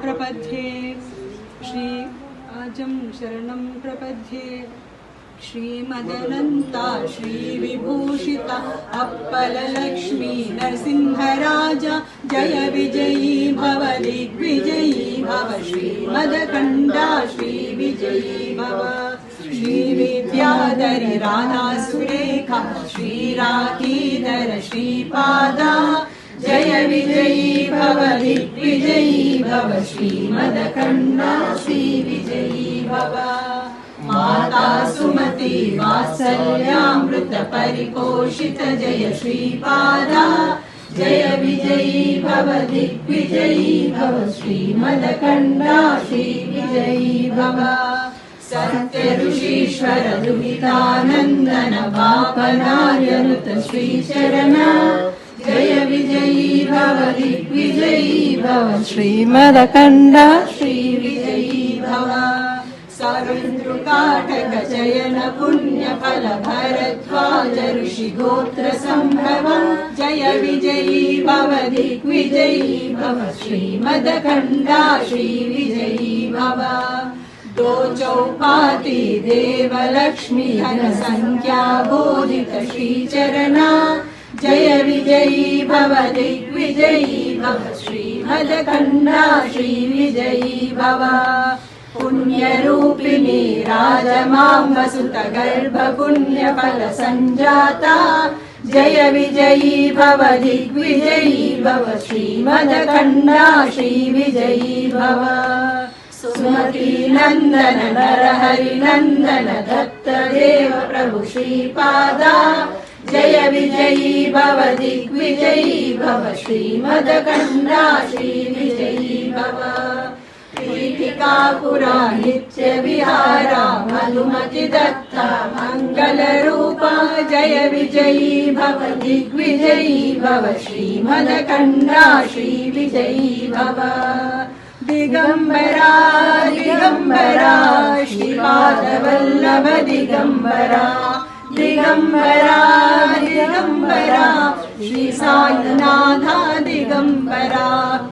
प्रपद्ये श्री आजं शरणं प्रपद्ये श्रीमदनन्ता श्रीविभूषिता अप्पललक्ष्मी नरसिंहराजा जय विजयी भव दिग्विजयी भव श्रीमदकण्डा श्रीविजयी भव श्रीविद्याधरी राधा सुरेखा श्रीराकीधर श्रीपादा जय विजयी भव दिग्विजयी भव श्रीमदकण्डा श्रीविजयी भव माता सुमति वात्सल्यामृत परिपोषित जय श्रीपादा जय विजयी भव दिग्विजयी भव श्रीमदकण्डा श्रीविजयी भव सत्य ऋषीश्वर दुहितानन्दन पापनार्यनुत श्रीचरण जय विजयी भव दिग्विजयी भव श्रीमदकण्डा श्रीविजयी भव सावित्रुकाटक चयन पुण्य फल भरद्वाज ऋषि गोत्र संभव जय विजयी भव दिग्विजयी भव श्रीमदकण्डा श्रीविजयी भव दो चौपाती देव लक्ष्मी धन संख्या बोधित श्रीचरणा जय विजयी भव दिग्विजयी भव श्रीमदकण्डा श्रीविजयी भव पुण्यरूपिणी राजमां वसुत गर्भ पुण्य फल संजाता जय विजयी भव दिग्विजयी भव श्रीमदकण्डा श्रीविजयी भव सुमति नंदन नरहरि नंदन दत्त देव प्रभु श्रीपादा जय विजयी भव दिग्विजयी भव श्रीमदकण्डा श्रीविजयी भव पीठिकापुरा नित्य विहारा मधुमति दत्ता मंगल रूपा जय विजयी भव दिग्विजयी भव श्रीमदकण्डा श्रीविजयी भव दिगंबरा दिगंबरा श्रीपादवल्लभ दिगंबरा दिगंबरा दिगंबरा श्री साईनाथा दिगंबरा